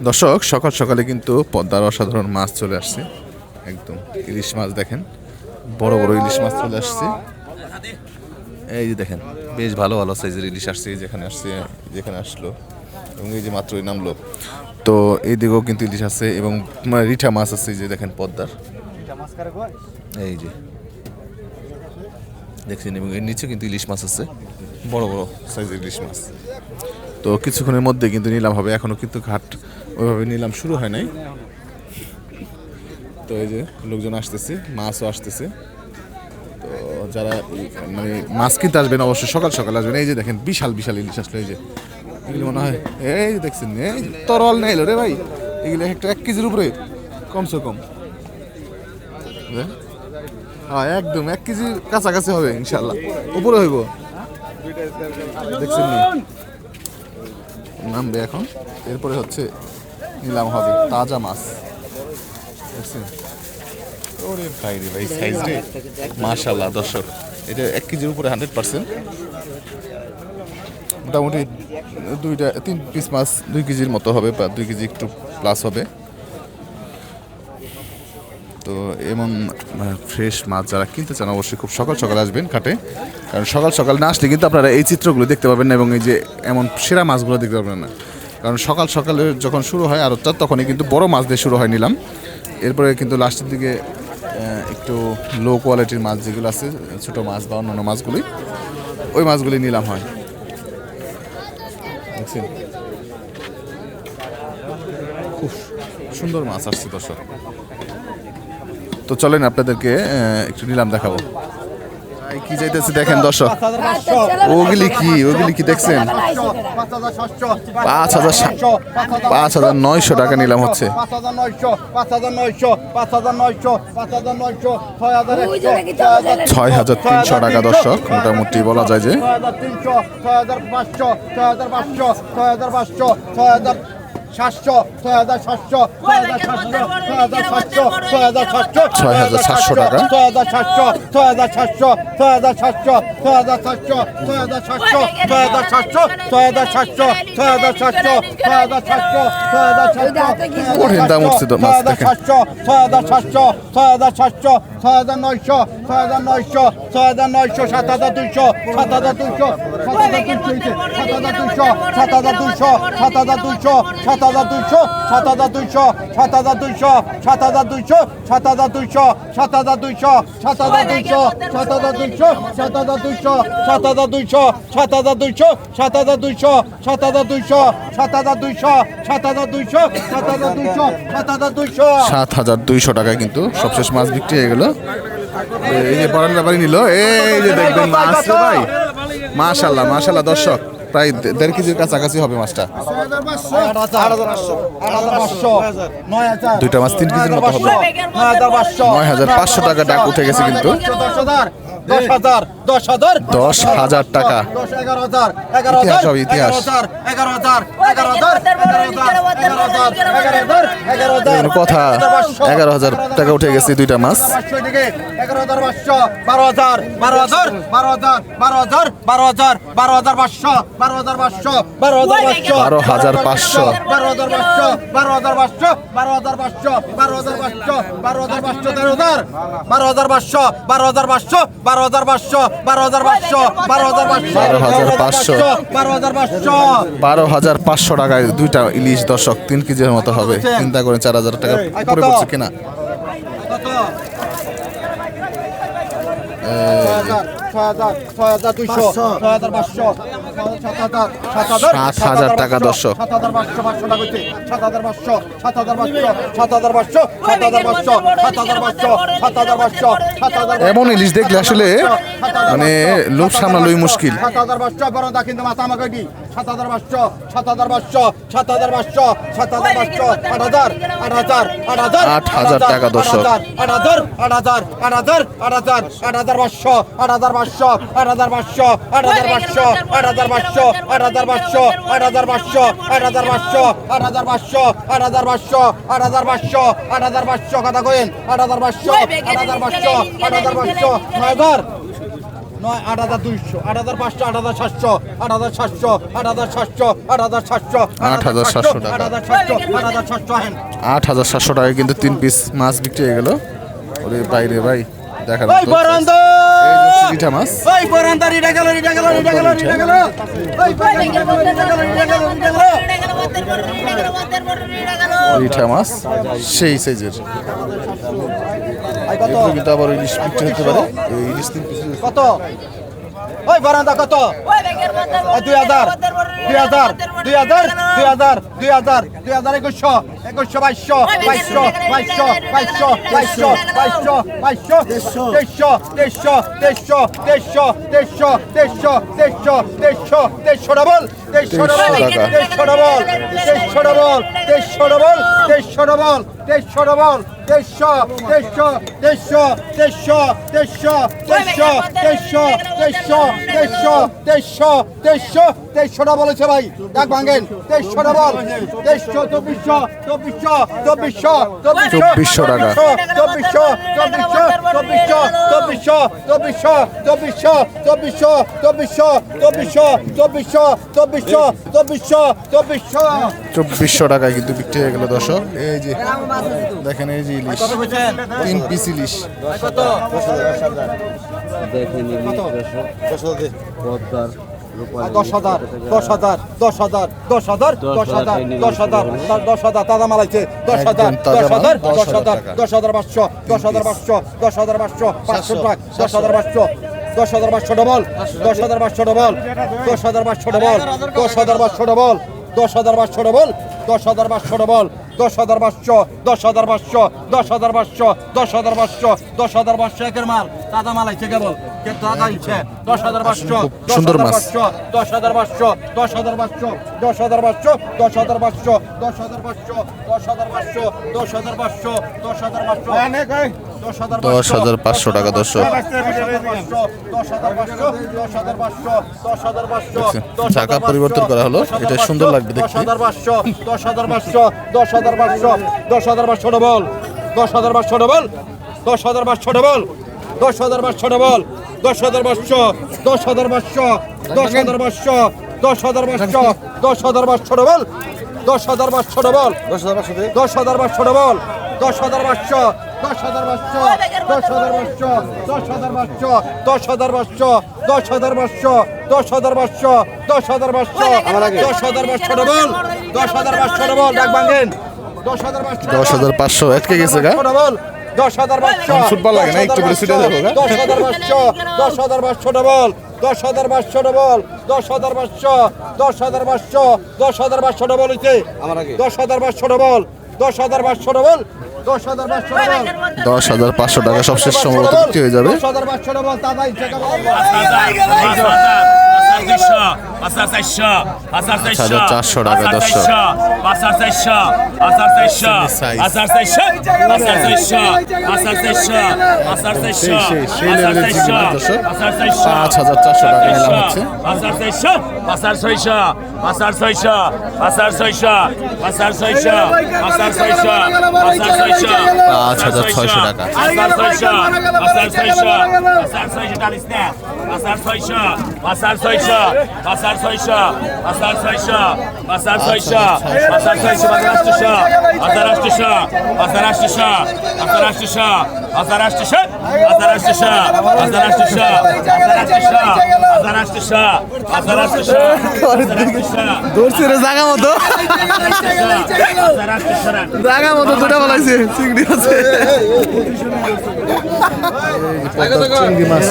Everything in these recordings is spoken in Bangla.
দর্শক সকাল সকালে কিন্তু পদ্মার অসাধারণ মাছ চলে আসছে, একদম ইলিশ মাছ দেখেন, বড় বড় ইলিশ মাছ চলে আসছে। এই যে দেখেন বেশ ভালো ভালো সাইজের ইলিশ আসছে, যেখানে আসলো এবং এই যে মাত্রই নামলো। তো এই দিকেও কিন্তু ইলিশ আছে এবং রিঠা মাছ আছে, যে দেখেন পদ্মার, এই যে দেখছেন, এবং এর নিচে কিন্তু ইলিশ মাছ আছে, বড় বড় সাইজের ইলিশ মাছ। তো কিছুক্ষণের মধ্যে কিন্তু নিলাম হবে, এখনো কিন্তু ঘাট ওইভাবে নিলাম শুরু হয় নাই। তো এই যে লোকজন আসতেছে, মাছও আসতেছে। তো যারা মানে মাছ কিনতে আসবেন অবশ্যই সকাল সকাল আসবেন। এই যে দেখেন বিশাল বিশাল ইলিশ আসলো, এই যে এগুলো মনে হয় এই যে দেখছেন, এই তরল নেই রে ভাই, এগুলো একটা 1 কেজির উপরে কমসে কম, হ্যাঁ একদম 1 কেজির কাছাকাছি হবে ইনশাল্লাহ, উপরে হইব। দেখছেন নামবে এখন, এরপরে হচ্ছে নিলাম হবে তাজা মাছ। দেখছেন ওরে ভাই রে ভাই, সাইজ রে মাশাআল্লাহ। দর্শক এটা 1 কেজির উপরে 100%, মোটামুটি 3 পিস মাছ 2 কেজির মতো হবে, বা 2 কেজি একটু প্লাস হবে। তো এমন ফ্রেশ মাছ যারা কিনতে চান অবশ্যই খুব সকাল সকাল আসবেন ঘাটে, কারণ সকাল সকাল না আসলে কিন্তু আপনারা এই চিত্রগুলো দেখতে পাবেন না এবং এই যে এমন সেরা মাছগুলো দেখতে পাবেন না। কারণ সকাল সকালে যখন শুরু হয় আড়তটা, তখনই কিন্তু বড় মাছ দিয়ে শুরু হয় নিলাম, এরপরে কিন্তু লাস্টের দিকে একটু লো কোয়ালিটির মাছ যেগুলো আছে, ছোটো মাছ বা অন্যান্য মাছগুলি, ওই মাছগুলি নিলাম হয়। দেখছেন খুব সুন্দর মাছ আসছে দর্শক। তো চলেন আপনাদেরকে একটু নিলাম দেখাবো কি যাইতেছে। দেখেন দর্শক, ওগুলি কি দেখছেন, 5,900 টাকা নিলাম হচ্ছে, 6,300 টাকা দর্শক, মোটামুটি বলা যায় যে 6,700 কঠিন দাম উঠছে তো মাছ। দেখেন 6,900 7,200 7,200 7,200 টাকায় কিন্তু সবশেষ মাছ বিক্রি হয়ে গেল। এই যে বারান্দা বাড়ি নিল, এই যে দেখবেন মাছ ভাই, মাশাআল্লাহ মাশাআল্লাহ দর্শক, প্রায় 1.5 কেজির কাছাকাছি হবে মাছটা। দুইটা মাছ 3 কেজির মতো হবে। 9,500 টাকা ডাক উঠে গেছে কিন্তু। 10,000 টাকা ইতিহাস হবে, ইতিহাস। কথা 11,000 টাকা উঠে গেছে দুইটা মাছ। 12,500 টাকায় দুইটা ইলিশ দর্শক, 3 কেজির মতো হবে। চিন্তা করেন 4,000 টাকা উপরে পড়ছে কিনা। 7,000 টাকা দর্শক। এমন ইলিশ দেখলে আসলে মানে লোভ সামলানোই মুশকিল। 8,000 টাকা দর্শক। 8,500 কথা কইন, 8,500 9,000 8,200, 8,500, 8,700, 8,700, 8,700, 8,700, 8,700 টাকা। 8,700 হেন। 8,700 টাকায় কিন্তু 3 পিস মাছ বিক্রি হয়ে গেল। ওরে ভাই রে ভাই, দেখার ওই মতো। বারান্দা, এই যে চিটা মাছ। ওই বারান্দা, রিডা গেল। ওই বারান্দা, রিঠা মাছ সেই সাইজের। কত? এগুলো কিন্তু আবার ইলিশ বিক্রি হতে পারে। এই ইলিশ 3 পিস কত? ওই বারান্দা কত? 2,000, 2,000, 2,000, 2,000, 2,000, 2,000, 2,000, 2,200, 2,200, 2,200, 2,200, 2,200, 2,200, 2,200, 300, 300, 300, 300, 300, 300, 300 double, 300 double, 300 double, 300 double, 300 double, 300 double, 300 double, 300, 300, 300, 300, 300, 300, 300, 300, 300, 300, 300, 300 বলেছে ভাই, ডাক ভাঙেন, 300 ডাবল, 300, 2,200, 2,200, 2,200, 2,200 টাকা। 2,200, 2,200, 2,200, 2,200, 2,200, 2,200, 2,200, 2,200, 2,200, 2,200, 2,200, 2,200, 2,200 2,400 টাকায় কিন্তু বিক্রি হয়ে গেল দর্শক। এই যে দেখেন, এই যে ইলিশ 3 পিস ইলিশ। কত? দেখেন পদ্মার 10,000, 10,000, 10,000, 10,000, 10,000, 10,000, 10,000, তাজা মাল আছে, 10,000, একদম তাজা মাল, 10,000, 10,000 10,000, 10,500, 10,500, 10,500, 500 টাকা, 10,500, 10,500 double, 10,500 double, 10,500 double, 10,500 double, 10,500 double, 10,500 double, 10,500, 10,500, 10,500, 10,500, 10,500 একের মাল, তাজা মাল আছে কেবল, তাজা ইচ্ছে, 10,500, খুব সুন্দর মাছ। 10,500, 10,500, 10,500, 10,500, 10,500, 10,500, 10,500, 10,500, 10,500 টাকা দর্শক। টাকা পরিবর্তন করা হলো, এটা সুন্দর লাগবে দেখতে। 10,500 double, 10,500 double, 10,500 double, 10,500 double, 10,500, 10,500, 10,500, 10,500, 10,500 double, 10,500 double, 10,500 double, 10,500, 10,500, 10,500, 10,500, 10,500, 10,500, 10,500, 10,500, 10,500 double, 10,500 double, ডাক ভাঙেন, 10,500 আটকে গেছে গা। ডবল, 10,500, ফুটবল লাগে না, একটু করে ছুটে যাবো গা। 10,500, 10,500 ডবল, 10,500 ডবল, 10,500, 10,500, 10,500 ডবল হইছে, 10,500 ডবল, 10,500 ডবল, 10,500 ডবল, 10,500 টাকা সবশেষ সম্ভবত বিক্রি হয়ে যাবে। 10,500 ডবল, তাজা ইচ্ছে কেবল। 4,400 টাকা দর্শক। সেই লেভেলের চিংড়ি মাছ দর্শক। 5,400 টাকা নিলাম হচ্ছে। 5,600 টাকা। 'ধরছে রে জাগা মতো, জাগা মতো দুটা বলাইছে, চিংড়ি আছে। চিংড়ি মাছ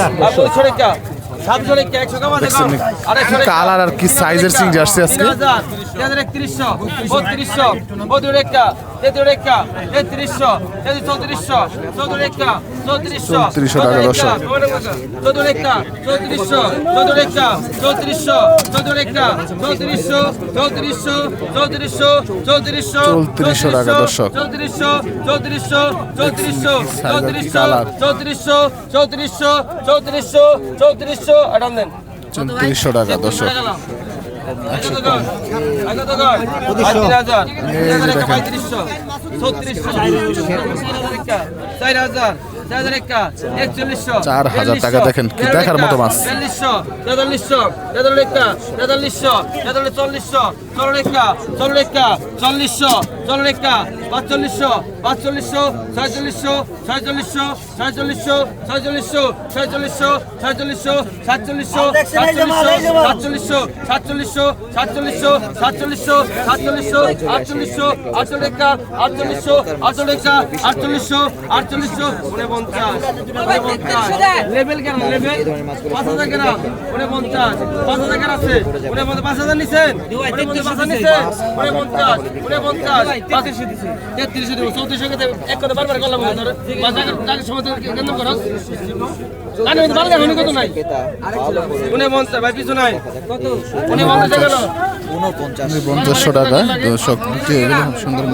কালার আর কি সাইজের চিংড়ি আসছে আজকে। 3100, 3200, 3200, 3300, 3300, 3400, 3400, 3400, 3400 টাকা দর্শক। 3400, 3400, 3400, 3400, 3400, 3400, 3400, 3400, 3400, 3400 টাকা দর্শক। 3400, 3400, 3400, কালার। 3400, 3400, 3400, 3400, আটান দেন। 3400 টাকা দর্শক। 4,000 টাকা দেখেন, কি দেখার মতো মাছ। লেভেল কেন লেভেল 5,000 গ্রাম 49 5,000 গ্রাম আছে 5,000 নিছেন 5,000 নিছেন 49 33 দিছি 33 দেব 34 কে এক কথা বারবার করলাম বাজার টাকা সময় কেন করছ কানে ভালো দেখুন কত নাই 49 ভাই কিছু নাই কত 49 টাকা 4900 টাকা দর্শক, সুন্দর